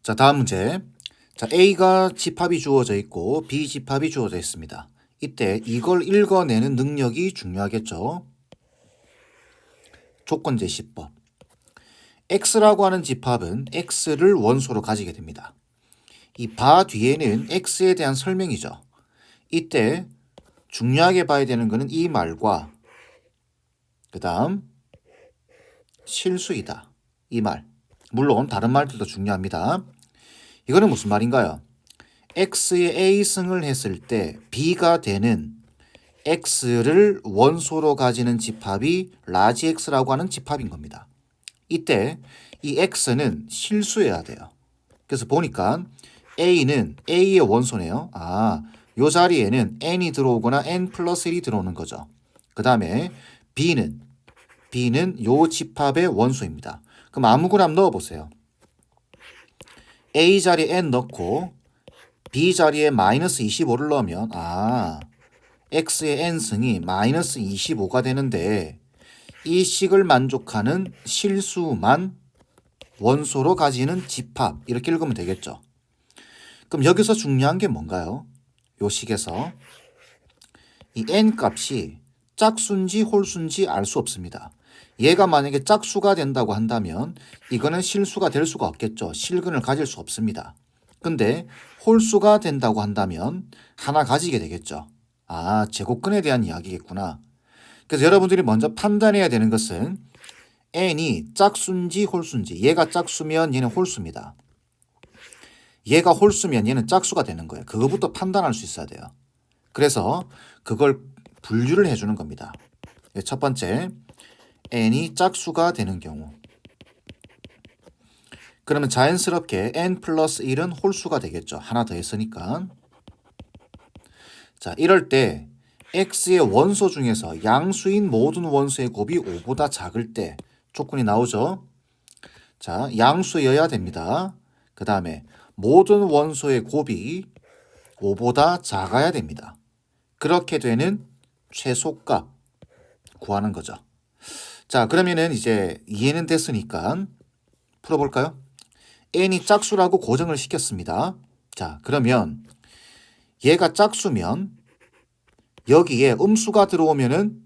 자, 다음 문제. 자, A가 집합이 주어져 있고 B 집합이 주어져 있습니다. 이때 이걸 읽어내는 능력이 중요하겠죠. 조건 제시법. X라고 하는 집합은 X를 원소로 가지게 됩니다. 이 바 뒤에는 X에 대한 설명이죠. 이때 중요하게 봐야 되는 것은 이 말과 그 다음 실수이다. 이 말. 물론 다른 말들도 중요합니다. 이거는 무슨 말인가요? X의 A승을 했을 때 B가 되는 X를 원소로 가지는 집합이 라지 X라고 하는 집합인 겁니다. 이때 이 X는 실수여야 돼요. 그래서 보니까 A는 A의 원소네요. 요 자리에는 N이 들어오거나 N 플러스 1이 들어오는 거죠. 그 다음에 B는 요 집합의 원소입니다. 그럼 아무거나 한번 넣어보세요. A 자리에 N 넣고 B 자리에 마이너스 25를 넣으면 X의 N승이 마이너스 25가 되는데 이 식을 만족하는 실수만 원소로 가지는 집합 이렇게 읽으면 되겠죠. 그럼 여기서 중요한 게 뭔가요? 요 식에서 이 N 값이 짝수인지 홀수인지 알 수 없습니다. 얘가 만약에 짝수가 된다고 한다면 이거는 실수가 될 수가 없겠죠. 실근을 가질 수 없습니다. 근데 홀수가 된다고 한다면 하나 가지게 되겠죠. 제곱근에 대한 이야기겠구나. 그래서 여러분들이 먼저 판단해야 되는 것은 n이 짝수인지 홀수인지. 얘가 짝수면 얘는 홀수입니다. 얘가 홀수면 얘는 짝수가 되는 거예요. 그거부터 판단할 수 있어야 돼요. 그래서 그걸 분류를 해주는 겁니다. 첫 번째, n이 짝수가 되는 경우. 그러면 자연스럽게 n 플러스 1은 홀수가 되겠죠. 하나 더 했으니까. 자, 이럴 때 x의 원소 중에서 양수인 모든 원소의 곱이 5보다 작을 때 조건이 나오죠. 자, 양수여야 됩니다. 그 다음에 모든 원소의 곱이 5보다 작아야 됩니다. 그렇게 되는 최소값 구하는 거죠. 자, 그러면은 이제 이해는 됐으니까 풀어볼까요? n이 짝수라고 고정을 시켰습니다. 자, 그러면 얘가 짝수면 여기에 음수가 들어오면은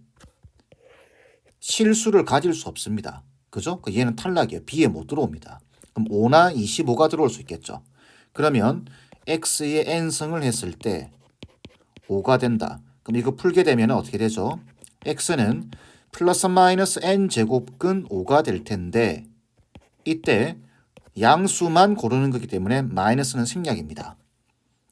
실수를 가질 수 없습니다. 그죠? 얘는 탈락이에요. B에 못 들어옵니다. 그럼 5나 25가 들어올 수 있겠죠. 그러면 X의 N승을 했을 때 5가 된다. 그럼 이거 풀게 되면 어떻게 되죠? X는 플러스 마이너스 N제곱근 5가 될 텐데 이때 양수만 고르는 거기 때문에 마이너스는 생략입니다.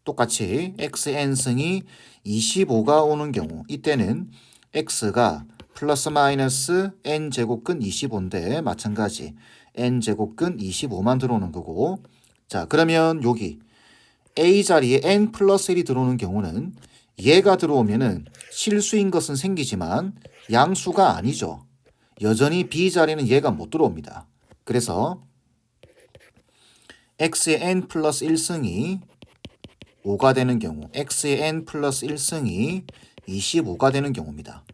똑같이 xn승이 25가 오는 경우 이때는 x가 플러스 마이너스 n제곱근 25인데 마찬가지 n제곱근 25만 들어오는 거고 자 그러면 여기 a 자리에 n 플러스 1이 들어오는 경우는 얘가 들어오면은 실수인 것은 생기지만 양수가 아니죠. 여전히 b 자리는 얘가 못 들어옵니다. 그래서 x의 n 플러스 1승이 5가 되는 경우 x의 n 플러스 1승이 25가 되는 경우입니다.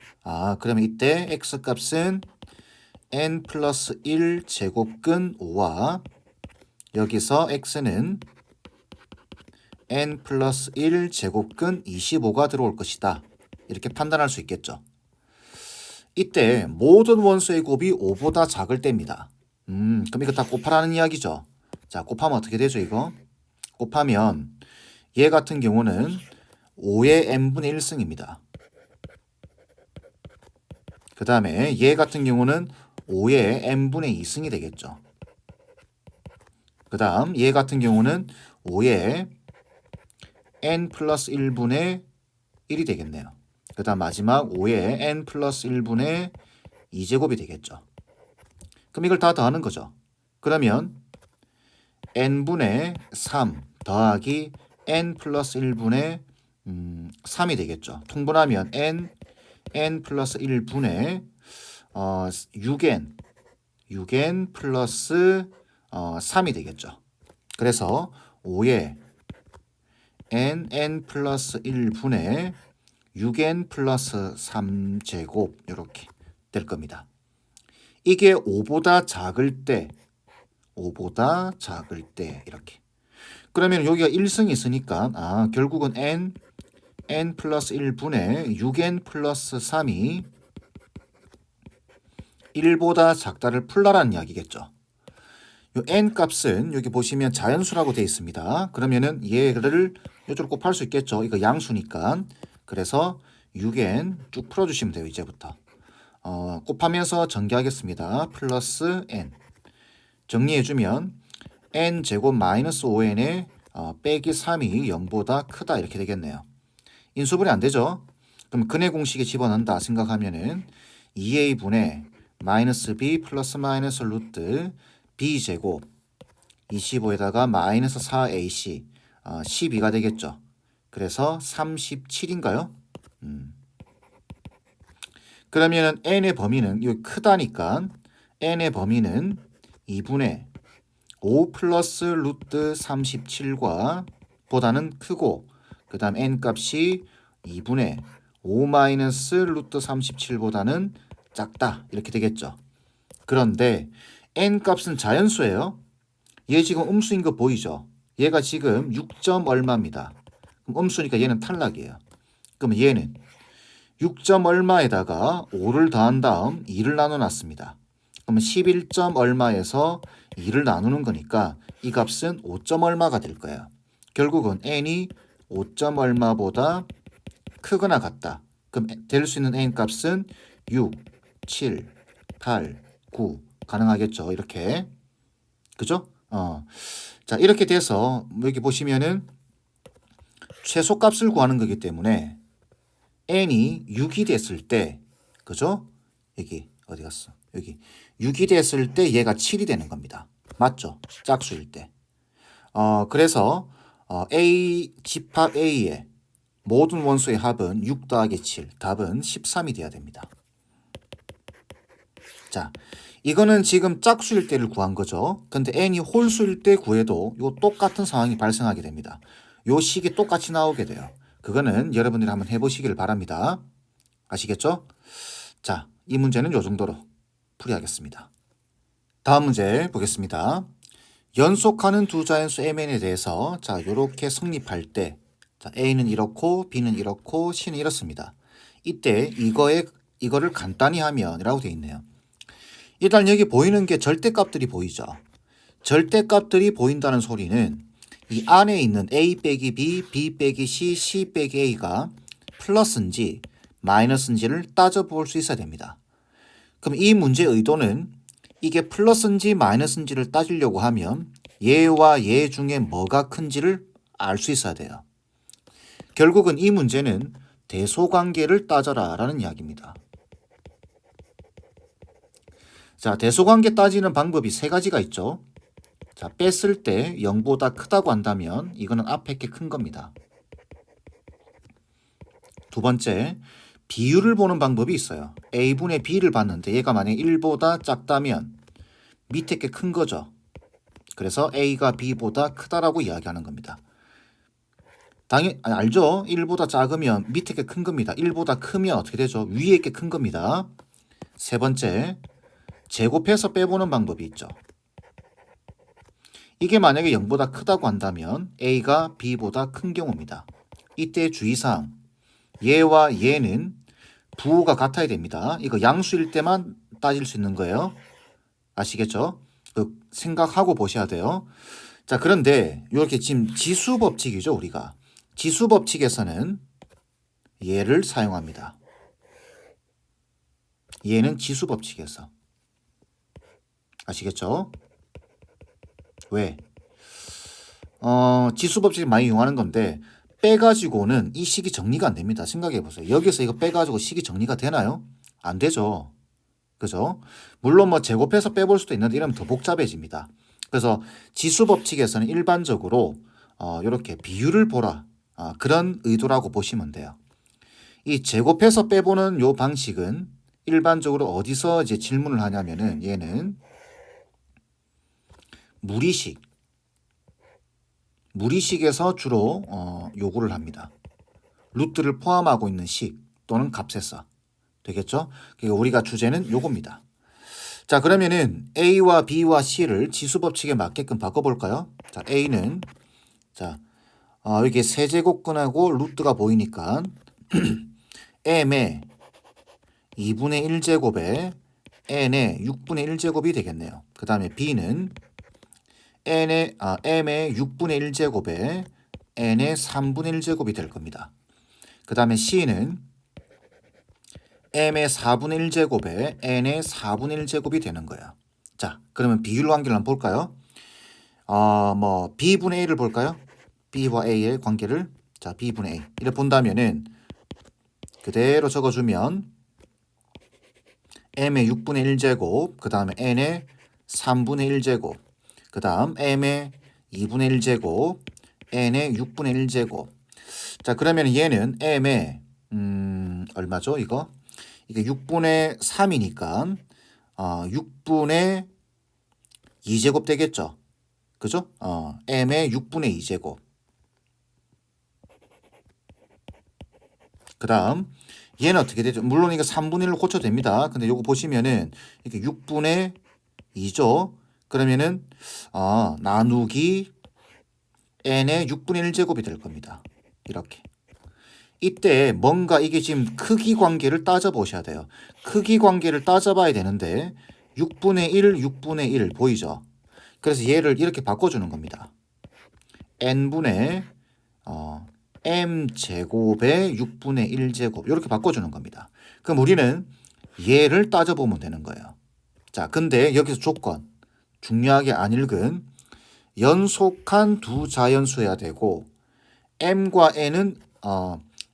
그러면 이때 x값은 n 플러스 1 제곱근 5와 여기서 x는 n 플러스 1 제곱근 25가 들어올 것이다. 이렇게 판단할 수 있겠죠. 이때 모든 원소의 곱이 5보다 작을 때입니다. 그럼 이거 다 곱하라는 이야기죠. 자, 곱하면 어떻게 되죠, 이거? 곱하면 얘 같은 경우는 5의 n분의 1승입니다. 그 다음에 얘 같은 경우는 5의 n분의 2승이 되겠죠. 그 다음 얘 같은 경우는 5의 n 플러스 1분의 1이 되겠네요. 그 다음 마지막 5의 n 플러스 1분의 2제곱이 되겠죠. 그럼 이걸 다 더하는 거죠. 그러면 n분의 3 더하기 n 플러스 1분의 3이 되겠죠. 통분하면 n 플러스 1분의 6n 플러스 3이 되겠죠. 그래서 5의 n 플러스 1분의 6n 플러스 3제곱 이렇게 될 겁니다. 이게 5보다 작을 때 이렇게 그러면 여기가 1승이 있으니까 결국은 n 플러스 1분의 6n 플러스 3이 1보다 작다를 풀라라는 이야기겠죠. 요 n 값은 여기 보시면 자연수라고 되어 있습니다. 그러면은 얘를 이쪽으로 곱할 수 있겠죠. 이거 양수니까. 그래서 6n 쭉 풀어주시면 돼요. 이제부터. 곱하면서 전개하겠습니다. 플러스 n. 정리해주면 n제곱 마이너스 5n에 빼기 3이 0보다 크다 이렇게 되겠네요. 인수분해 안 되죠? 그럼 근해 공식에 집어넣는다 생각하면은 2a분의 마이너스 b 플러스 마이너스 루트 b제곱 25에다가 마이너스 4ac 12가 되겠죠. 그래서 37인가요? 그러면 n의 범위는 이거 크다니까 n의 범위는 2분의 5 플러스 루트 37과 보다는 크고 그 다음 n 값이 2분의 5 마이너스 루트 37보다는 작다 이렇게 되겠죠. 그런데 n 값은 자연수예요. 얘 지금 음수인 거 보이죠? 얘가 지금 6점 얼마입니다. 그럼 음수니까 얘는 탈락이에요. 그럼 얘는 6점 얼마에다가 5를 더한 다음 2를 나눠놨습니다. 그러면 11점 얼마에서 2를 나누는 거니까 이 값은 5점 얼마가 될 거예요. 결국은 n이 5점 얼마보다 크거나 같다. 그럼 될 수 있는 n 값은 6, 7, 8, 9 가능하겠죠. 이렇게. 그죠? 자, 이렇게 돼서 여기 보시면은 최소값을 구하는 거기 때문에 n이 6이 됐을 때 그죠? 여기 어디 갔어? 여기 6이 됐을 때 얘가 7이 되는 겁니다. 맞죠? 짝수일 때. 그래서 집합 A의 모든 원소의 합은 6 더하기 7, 답은 13이 돼야 됩니다. 자, 이거는 지금 짝수일 때를 구한 거죠. 근데 n이 홀수일 때 구해도 요 똑같은 상황이 발생하게 됩니다. 요 식이 똑같이 나오게 돼요. 그거는 여러분들이 한번 해보시기를 바랍니다. 아시겠죠? 자, 이 문제는 요 정도로 풀이하겠습니다. 다음 문제 보겠습니다. 연속하는 두 자연수 mn에 대해서 자, 요렇게 성립할 때 자, a는 이렇고 b는 이렇고 c는 이렇습니다. 이때 이거를 간단히 하면이라고 되어 있네요. 일단 여기 보이는 게 절대값들이 보이죠. 절대값들이 보인다는 소리는 이 안에 있는 a 빼기 b, b 빼기 c, c 빼기 a가 플러스인지 마이너스인지를 따져볼 수 있어야 됩니다. 그럼 이 문제의 의도는 이게 플러스인지 마이너스인지를 따지려고 하면 얘와 얘 중에 뭐가 큰지를 알 수 있어야 돼요. 결국은 이 문제는 대소관계를 따져라 라는 이야기입니다. 자, 대소관계 따지는 방법이 세 가지가 있죠. 자, 뺐을 때 0보다 크다고 한다면 이거는 앞에 게 큰 겁니다. 두 번째, 비율을 보는 방법이 있어요. a분의 b를 봤는데 얘가 만약에 1보다 작다면 밑에 게 큰 거죠. 그래서 a가 b보다 크다라고 이야기하는 겁니다. 알죠? 1보다 작으면 밑에 게 큰 겁니다. 1보다 크면 어떻게 되죠? 위에 게 큰 겁니다. 세 번째, 제곱해서 빼보는 방법이 있죠. 이게 만약에 0보다 크다고 한다면 a가 b보다 큰 경우입니다. 이때 주의사항, 얘와 얘는 부호가 같아야 됩니다. 이거 양수일 때만 따질 수 있는 거예요. 아시겠죠? 생각하고 보셔야 돼요. 자, 그런데 이렇게 지금 지수 법칙이죠, 우리가. 지수 법칙에서는 얘를 사용합니다. 얘는 지수 법칙에서. 아시겠죠? 왜? 지수 법칙을 많이 이용하는 건데 빼가지고는 이 식이 정리가 안 됩니다. 생각해 보세요. 여기서 이거 빼가지고 식이 정리가 되나요? 안 되죠. 그죠? 물론 뭐 제곱해서 빼볼 수도 있는데 이러면 더 복잡해집니다. 그래서 지수 법칙에서는 일반적으로 이렇게 비율을 보라 그런 의도라고 보시면 돼요. 이 제곱해서 빼보는 요 방식은 일반적으로 어디서 이제 질문을 하냐면은 얘는 무리식에서 주로 요구를 합니다. 루트를 포함하고 있는 식 또는 값에서 되겠죠? 그러니까 우리가 주제는 요겁니다. 자, 그러면은 A와 B와 C를 지수 법칙에 맞게끔 바꿔볼까요? 자, A는 자, 여기 세제곱근하고 루트가 보이니까 m의 2분의 1제곱에 n의 6분의 1제곱이 되겠네요. 그 다음에 b는 m의 6분의 1제곱에 n의 3분의 1제곱이 될 겁니다. 그 다음에 c는 m의 4분의 1제곱에 n의 4분의 1제곱이 되는 거야. 자, 그러면 비율 관계를 한번 볼까요? b분의 a를 볼까요? b와 a의 관계를. 자, b분의 a. 이렇게 본다면은 그대로 적어주면 m의 6분의 1제곱, 그 다음에 n의 3분의 1제곱, 그 다음 m의 2분의 1제곱, n의 6분의 1제곱. 자, 그러면 얘는 m의 얼마죠? 이게 6분의 3이니까 6분의 2제곱 되겠죠? 그죠? m의 6분의 2제곱. 그 다음 얘는 어떻게 되죠? 물론 이거 3분의 1로 고쳐도 됩니다. 근데 요거 보시면은 이렇게 6분의 2죠? 그러면은 나누기 n의 6분의 1제곱이 될 겁니다. 이렇게. 이때 뭔가 이게 지금 크기 관계를 따져보셔야 돼요. 크기 관계를 따져봐야 되는데 6분의 1, 6분의 1 보이죠? 그래서 얘를 이렇게 바꿔주는 겁니다. n분의 m제곱의 6분의 1제곱 이렇게 바꿔주는 겁니다. 그럼 우리는 얘를 따져보면 되는 거예요. 자, 근데 여기서 조건 중요하게 안 읽은 연속한 두 자연수여야 되고 m과 n은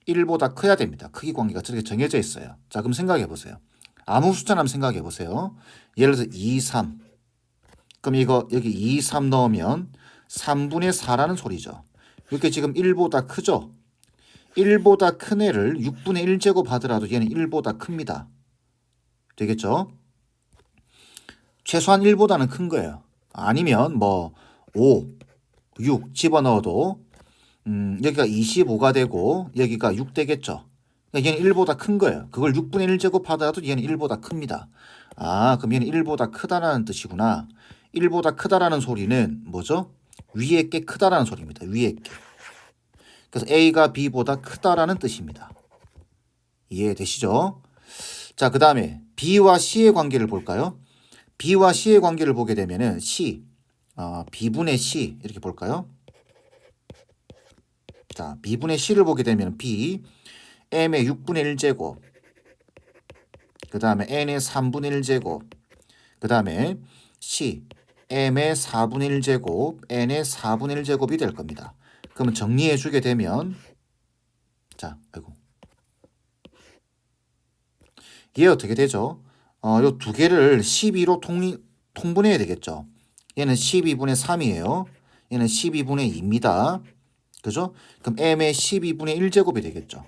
1보다 커야 됩니다. 크기 관계가 저렇게 정해져 있어요. 자, 그럼 생각해 보세요. 아무 숫자나 한번 생각해 보세요. 예를 들어서 2, 3. 그럼 이거 여기 2, 3 넣으면 3분의 4라는 소리죠. 이렇게 지금 1보다 크죠? 1보다 큰 애를 6분의 1제곱 하더라도 얘는 1보다 큽니다. 되겠죠? 최소한 1보다는 큰 거예요. 아니면 5, 6 집어넣어도 여기가 25가 되고 여기가 6 되겠죠. 그러니까 얘는 1보다 큰 거예요. 그걸 6분의 1제곱 하더라도 얘는 1보다 큽니다. 그럼 얘는 1보다 크다라는 뜻이구나. 1보다 크다라는 소리는 뭐죠? 위에 게 크다라는 소리입니다. 위에 게. 그래서 A가 B보다 크다라는 뜻입니다. 이해되시죠? 자, 그 다음에 B와 C의 관계를 볼까요? B와 C의 관계를 보게 되면은 C, B분의 C 이렇게 볼까요? 자, B분의 C를 보게 되면 B, M의 6분의 1제곱, 그 다음에 N의 3분의 1제곱, 그 다음에 C, M의 4분의 1제곱, N의 4분의 1제곱이 될 겁니다. 그러면 정리해 주게 되면 자, 얘 어떻게 되죠? 요 두 개를 12로 통분해야 되겠죠. 얘는 12분의 3이에요. 얘는 12분의 2입니다. 그죠? 그럼 m의 12분의 1제곱이 되겠죠.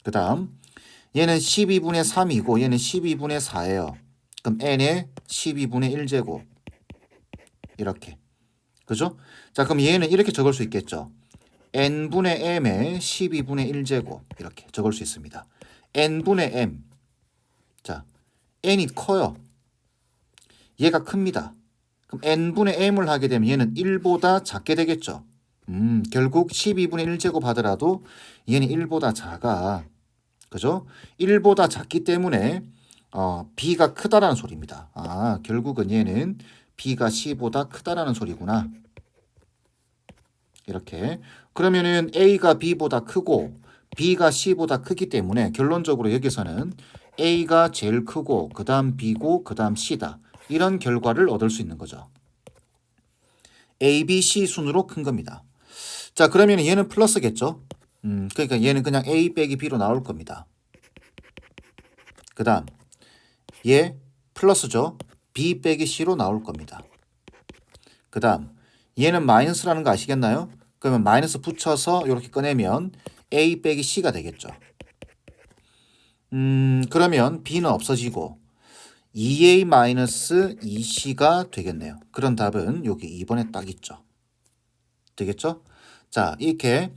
그 다음 얘는 12분의 3이고 얘는 12분의 4예요. 그럼 n의 12분의 1제곱 이렇게. 그죠? 자, 그럼 얘는 이렇게 적을 수 있겠죠. n분의 m의 12분의 1제곱 이렇게 적을 수 있습니다. n분의 m. 자, n이 커요. 얘가 큽니다. 그럼 n분의 m을 하게 되면 얘는 1보다 작게 되겠죠. 결국 12분의 1제곱 하더라도 얘는 1보다 작아. 그죠? 1보다 작기 때문에 b가 크다라는 소리입니다. 결국은 얘는 b가 c보다 크다라는 소리구나. 이렇게. 그러면은 a가 b보다 크고 b가 c보다 크기 때문에 결론적으로 여기서는 a가 제일 크고 그 다음 b고 그 다음 c다. 이런 결과를 얻을 수 있는 거죠. A, B, C 순으로 큰 겁니다. 자, 그러면 얘는 플러스겠죠? 그러니까 얘는 그냥 A 빼기 B로 나올 겁니다. 그 다음 얘 플러스죠? B 빼기 C로 나올 겁니다. 그 다음 얘는 마이너스라는 거 아시겠나요? 그러면 마이너스 붙여서 이렇게 꺼내면 A 빼기 C가 되겠죠. 그러면 B는 없어지고 2A-2C가 되겠네요. 그런 답은 여기 2번에 딱 있죠. 되겠죠? 자, 이렇게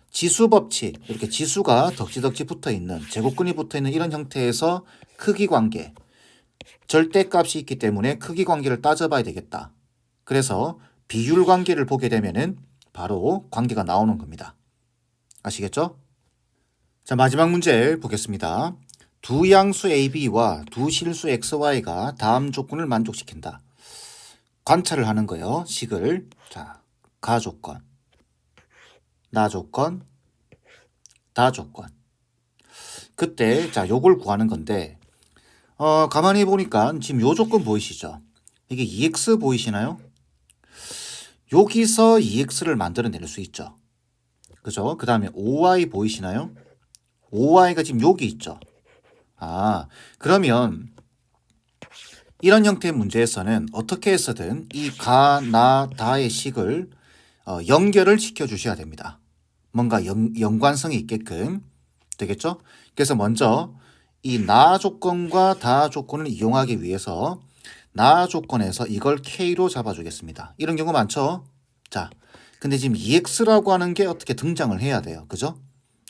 지수 법칙, 이렇게 지수가 덕지덕지 붙어 있는, 제곱근이 붙어 있는 이런 형태에서 크기 관계, 절대값이 있기 때문에 크기 관계를 따져봐야 되겠다. 그래서 비율 관계를 보게 되면은 바로 관계가 나오는 겁니다. 아시겠죠? 자, 마지막 문제 보겠습니다. 두 양수 AB와 두 실수 XY가 다음 조건을 만족시킨다. 관찰을 하는 거예요. 식을. 자, 가조건, 나조건, 다조건. 그때 자, 요걸 구하는 건데 가만히 보니까 지금 요 조건 보이시죠? 이게 2x 보이시나요? 여기서 2x를 만들어낼 수 있죠. 그죠? 그 다음에 5y 보이시나요? 5y가 지금 여기 있죠. 그러면 이런 형태의 문제에서는 어떻게 해서든 이 가, 나, 다의 식을 연결을 시켜 주셔야 됩니다. 뭔가 연관성이 있게끔 되겠죠? 그래서 먼저 이 나 조건과 다 조건을 이용하기 위해서 나 조건에서 이걸 K로 잡아주겠습니다. 이런 경우 많죠? 자, 근데 지금 EX라고 하는 게 어떻게 등장을 해야 돼요. 그죠?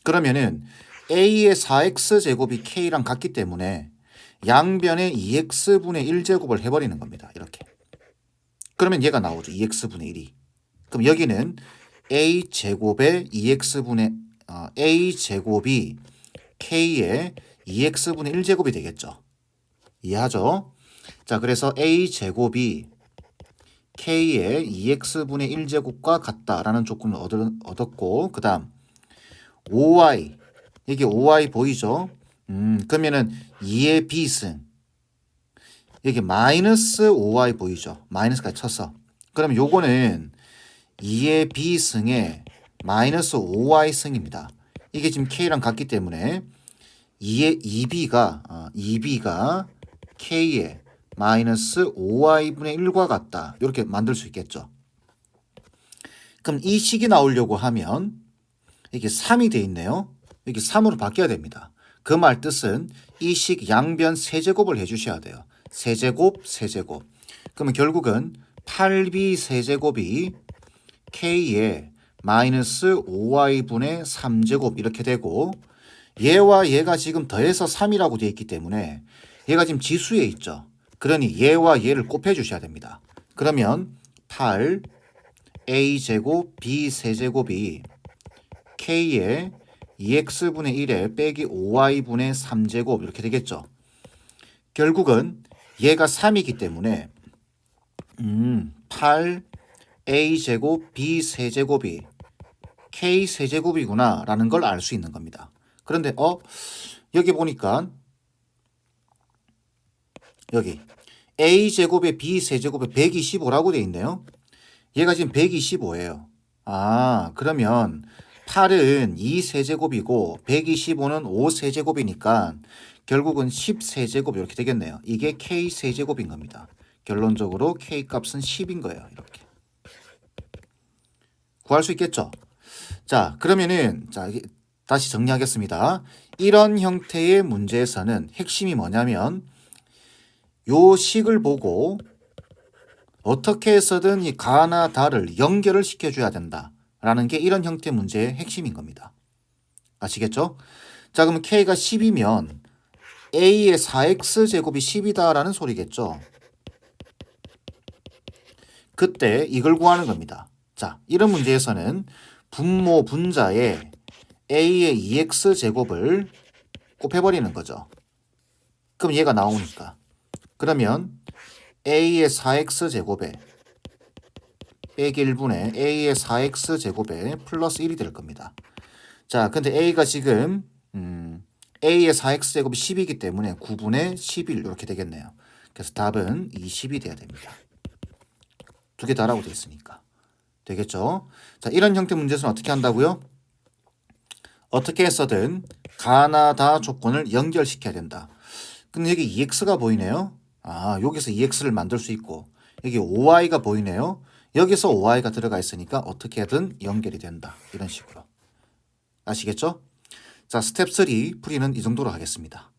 그러면은 A의 4X 제곱이 K랑 같기 때문에 양변에 2X분의 1제곱을 해버리는 겁니다. 이렇게. 그러면 얘가 나오죠. 2X분의 1이. 그럼 여기는 A 제곱의 2X분의 A 제곱이 K의 2X분의 1제곱이 되겠죠. 이해하죠? 자, 그래서 A 제곱이 K의 2X분의 1제곱과 같다라는 조건을 얻었고, 그 다음 5Y, 이게 5Y 보이죠? 그러면은 2의 B승, 여기 마이너스 5Y 보이죠? 마이너스까지 쳤어. 그럼 요거는 2의 B승에 마이너스 5Y 승입니다. 이게 지금 K랑 같기 때문에 2의 2B가 K의 마이너스 5y분의 1과 같다. 이렇게 만들 수 있겠죠. 그럼 이 식이 나오려고 하면 이게 3이 돼 있네요. 이게 3으로 바뀌어야 됩니다. 그 말 뜻은 이 식 양변 세제곱을 해주셔야 돼요. 세제곱, 세제곱. 그러면 결국은 8b 세제곱이 K의 마이너스 5y분의 3제곱 이렇게 되고, 얘와 얘가 지금 더해서 3이라고 되어 있기 때문에 얘가 지금 지수에 있죠. 그러니 얘와 얘를 곱해 주셔야 됩니다. 그러면 8 a제곱 b 세제곱이 k의 2x분의 1에 빼기 5y분의 3제곱 이렇게 되겠죠. 결국은 얘가 3이기 때문에 8 a제곱 b 세제곱이 k 세제곱이구나 라는 걸 알 수 있는 겁니다. 그런데 여기 보니까 여기 a제곱에 b세제곱에 125라고 되어 있네요. 얘가 지금 125예요. 그러면 8은 2세제곱이고 125는 5세제곱이니까 결국은 10세제곱 이렇게 되겠네요. 이게 k세제곱인 겁니다. 결론적으로 k값은 10인 거예요. 이렇게 구할 수 있겠죠? 자, 그러면은 다시 정리하겠습니다. 이런 형태의 문제에서는 핵심이 뭐냐면 요 식을 보고 어떻게 해서든 이 가나 다를 연결을 시켜줘야 된다라는 게 이런 형태 문제의 핵심인 겁니다. 아시겠죠? 자, 그러면 K가 10이면 A의 4X제곱이 10이다라는 소리겠죠? 그때 이걸 구하는 겁니다. 자, 이런 문제에서는 분모 분자에 A의 2X제곱을 곱해버리는 거죠. 그럼 얘가 나오니까. 그러면 A의 4X제곱에 빼기 1분의 A의 4X제곱에 플러스 1이 될 겁니다. 자, 근데 A가 지금 A의 4X제곱이 10이기 때문에 9분의 11 이렇게 되겠네요. 그래서 답은 20이 돼야 됩니다. 두 개 다라고 되어 있으니까. 되겠죠? 자, 이런 형태 문제에서는 어떻게 한다고요? 어떻게 해서든 가나 다 조건을 연결시켜야 된다. 근데 여기 EX가 보이네요. 여기서 EX를 만들 수 있고 여기 OY가 보이네요. 여기서 OY가 들어가 있으니까 어떻게든 연결이 된다. 이런 식으로. 아시겠죠? 자, 스텝 3 풀이는 이 정도로 하겠습니다.